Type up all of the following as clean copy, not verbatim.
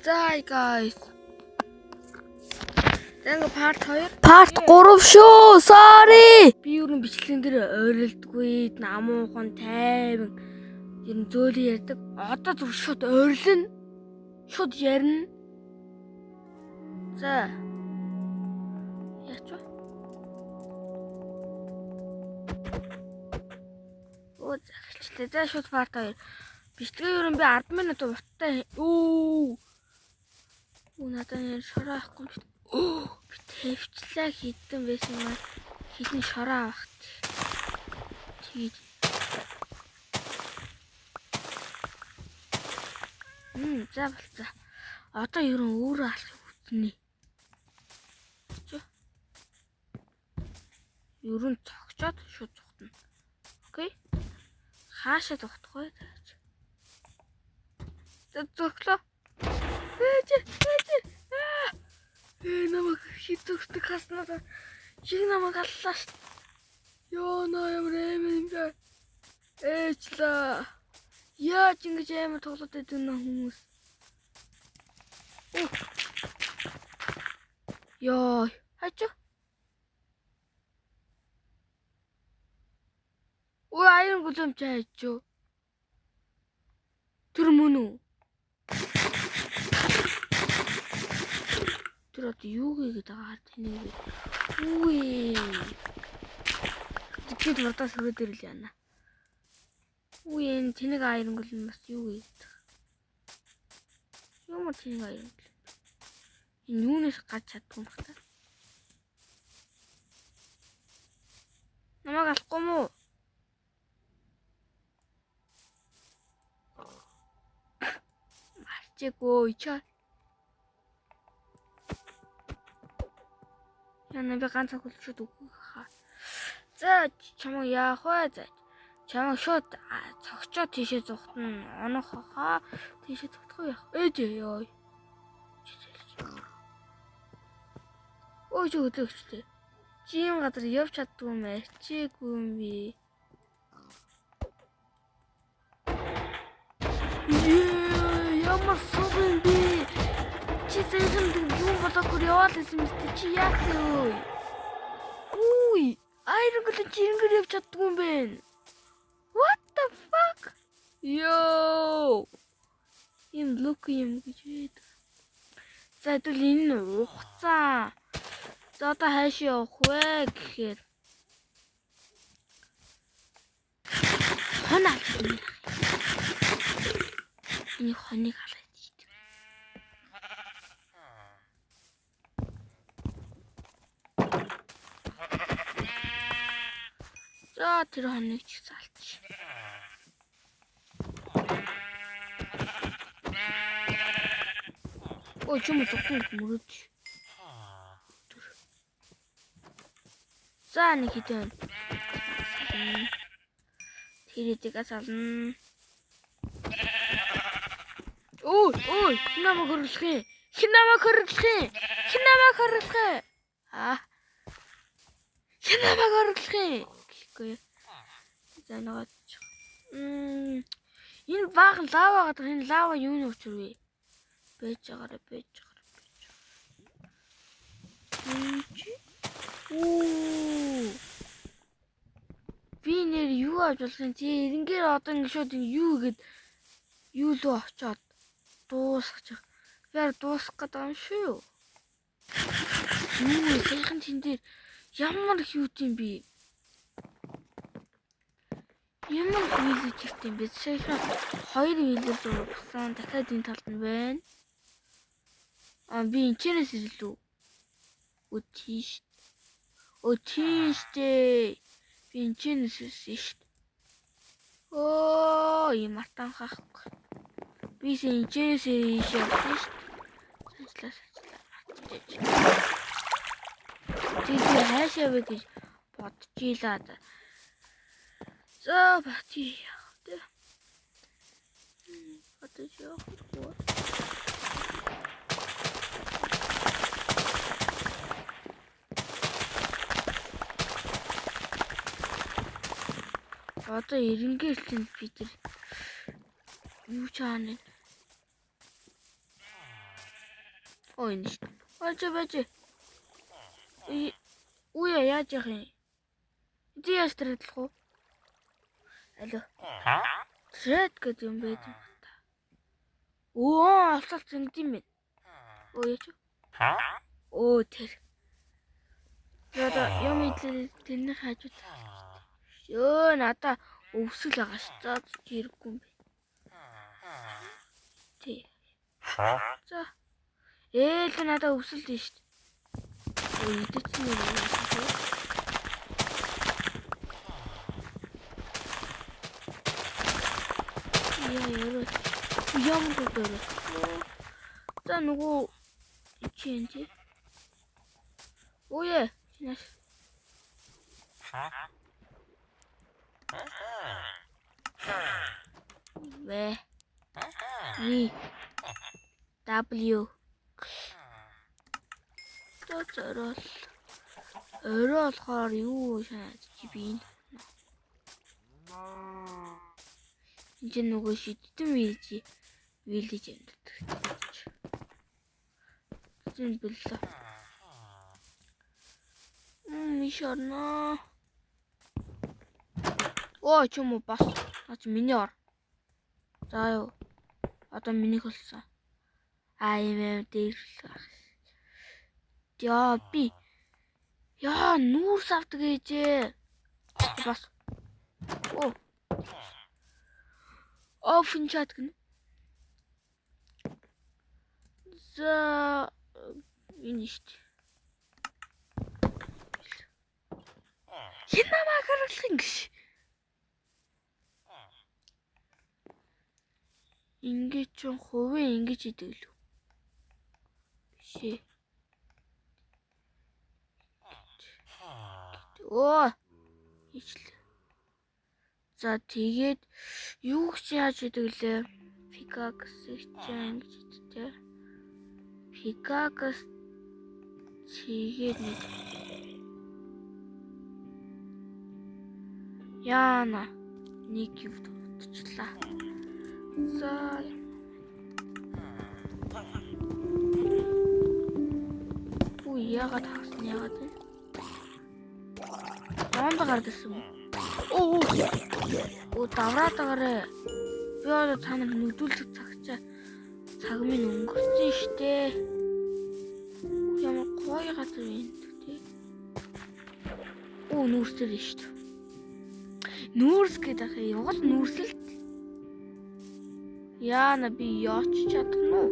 За guys. Ингээ part 2. Part 3 шүү. Sorry. Би юу н бичлэгэн дээр ойролдгүй, намуухан тайван ер нь зөөлөн ярьдаг. Одоо зүг шууд ойрлно. Шууд ярина. За. Яач вэ? Оо захилчтэй. За шууд part 2. Бичлэгээ ер нь би 10 минут урттай. Оо надад яар шороо авахгүй би тавьчлаа хідэн байсан юм аа. Хідэн шороо авах. Тэгээд за болцоо. Одоо ер нь өөрөө алах үзнэ. Ер нь цогчоод шууд цогтно. Окей? Хаашаа цогтох вэ? За цогтлоо. Намайг хизүүхтэй хаснаа. Шиг намайг аллаа шүү. Ёо ямар юм бэ? Ээжлаа. Яаж ингэж амар тоглоод байдаг нэ хүмүүс. Ёо, хачаа. Ой, аян гүлэмч хайчоо. Тэр мөн үү? Тэр одоо юу гээд байгаа тэнийг. Үгүй. Тэд вартас өрөөд ирэл яана. Үгүй энэ тэнийг аянгол нь бас юу гээд. Юм тэнийг аянгол. Энэ юунаас гаж чаддгүй юм байна. Намайг алахгүй мүү? Марчээгүй чаа. Яна би ганцхан хөлчүүд үгүй хаа. За чамаа яах вэ? За чамаа шууд цогчоо тийшээ зүхтэн онох хаа. Тийшээ зүхтэх яах. Ээж ёо. Ой өдөгчтэй. Чи юм газар явж чаддгүй юм арчээгүй юм би. Ямар сувэн би. Чи зэйсэн юм болоогүй яваад байсан мэт чи яах вэ? Үгүй, айргал чи ингэж явж чаддгүй юм бэ? What the fuck? Yo. Им лук юм гэжээд. За тэгвэл энэ ухцаа. За одоо хайш явах вэ гэхээр. Хонаа. Энэ хоныг халаа. За тэр хоныг ч салч. Ой чим зүгтэн мөрөд. За нэг хитэн. Тэрэдэг асална. Ой намайг хөрлөх юм. Намайг хөрлөх. Намайг хөрлөх. Гүй. За нэг. Энэ баг лава гэдэг энэ лава юуны учир вэ? Бэж байгаараа. Би нэр юу авч болох юм тий? Ингээд одоо ингэ шууд юу гээд юу лөө очоод дуусчих. Яар дуусах гэдэг юм шүү. Юу сайхан тэн дээр ямар их юу тийм би. Ямар вилэж ирсэн бэ? Сайхан 2 вилэж зурсан. Дахиад энэ талд нь байна. Би энэчнээс ирлээ. Өтийштэй. Би энэчнээс ирсэн шүү дээ. Ийм атан хаахгүй. Би энэчнээс ирсэн шүү дээ. Тэгээ хаашаа вэ гэж бодчихлаа. За бати яах вэ? Одоо яах вэ? Одоо эренгээл бид юу чаана. Энэ шүү. Байж. Үе яаж яах юм? Энд яаж тэрэдлэх үү? Алло. Тэрэд гэдэг юм байд юм та. Оо, алсалт зэнгдэм бэ. Яач? Тэр. Яда юм идлээ тэрний хажууд. Ёо, надаа өвсгөл байгаа ш. За хэрэггүй юм бэ. Тий. За. Л надаа өвсгөл дээ ш. Идэцэн юм. Ямар дээр. За нөгөө чинь тий. Ое. Шинэш. В. И. W. Зорол. Орой болохоор юу шааж чи би. Энд нөгөө шидтэн вилж амьддаг. Зин бэлээ. Мишорно. Чому бас. Миний ор. За юу. Одоо миний холсон. Ийм дээр. Яа би. Яа нүүрс авдаг ээжээ. Бас. Офн чат гэнэ. За энэ шүү дээ. Хинамаа гаргах юм гэж. Ингээд ч хувийн ингэж идэг лүү. Бишээ. Ичлээ. За тэгээд юу гэж яаж идэг лээ? Пикакс чинь ингэж идтэй. Пикакс чигээд нэг. Яана нэг юу утчлаа. За яагаад хагсан яагаад вэ? Зоонд гардаг юм. Давраад агараа. Би одоо та нарт нүдүүлэх цаг минь өнгөрсөн штэ. Ямар гоё газар юм тий. Нүүрсэл штэ. Нүүрс гэдэг ягаад нүүрсэл? Яана би яач чадах нь уу?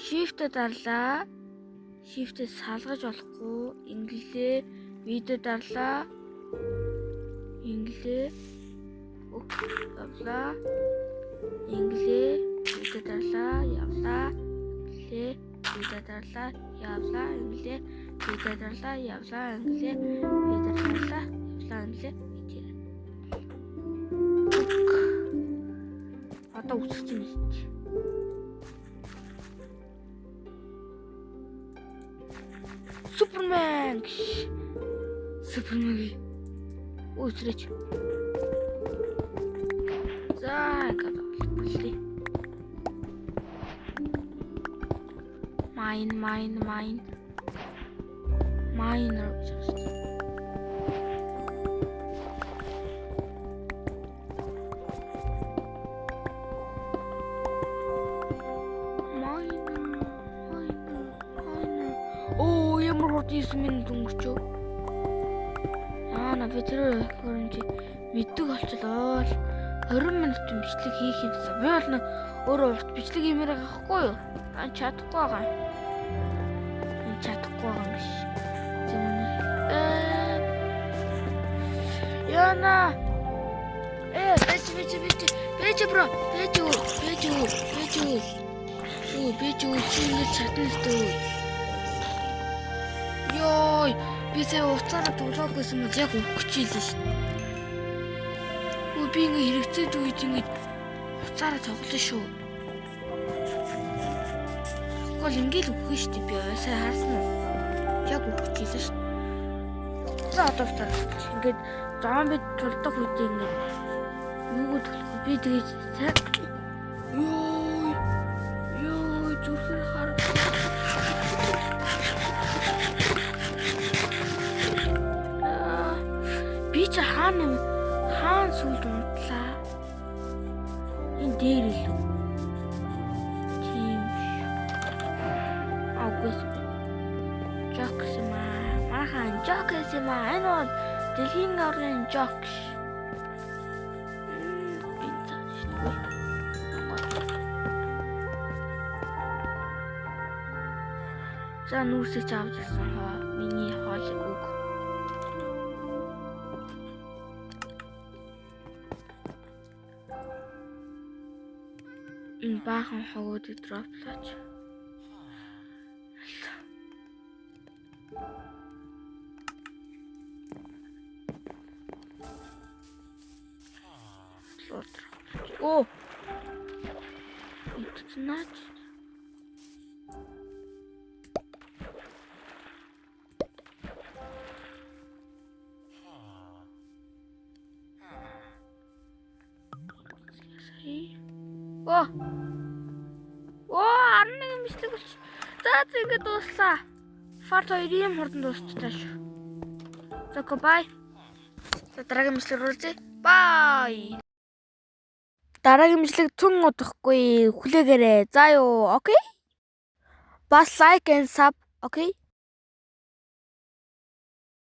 Shift дарлаа. Shift-ийг салгаж болохгүй. Инглээ видео дарлаа. Инглээ явлаа. Инглээ видео дарлаа. Явлаа. Инглээ видео дарлаа. Явлаа. Инглээ видео дарлаа. Явлаа. Инглээ видео дарлаа. Явлаа. Инглээ видео. Одоо үсэж юм шүү. Супермен. Үсрэч. За гадаалбали. Майнер just. Ямар хурд минут өнгөрчөө. Би тэр хөрөмж мэддэг болчлоо. 20 минутын бичлэг хийх юмсан. Би бол өөрөө урт бичлэг хиймээр байхгүй юу? Чадахгүй байгаа. Чадахгүй байгаа юм биш. Яна. Бэж бро. Бэж чи ингэ чадна шүү. Йой, би сая уцаараа тоглоогүйсэн бол яг өгчихлээ шүү. Би ингэ хэрэгцээд үед ингэ уцаараа тоглоно шүү. Гол ингээл өгөх шүү дээ. Би сая харсан уу? Яг өгчихлээ шүү. За одоо уцаараа ингээд зомби тулдаг үед ингэ юу төлөх би тэгээд сая ёо хаан сүлд унтлаа. Энэ дээр илүү. Тийм шүү. Аугүйс. Жокс юм аа. Махан жокс юм аа. Энэ бол дэлхийн орны жокс. Энэ цааш шүү. За нүүрсэж авч ирсэн хоо. Миний хоолыг өг. Энэ баахан хогоодыг дроплооч. Оо. Итцнаач. Оо. Арны мислэг болч. За ингэ дууслаа. Фарт 2 юм хурдан дуусчихлаа шүү. За бай. За дараагийн мислэг рүүлзээ. Бай. Дараагийн мислэг түн удахгүй хүлээгээрэй. За юу, окей? Бас лайк and sub, окей?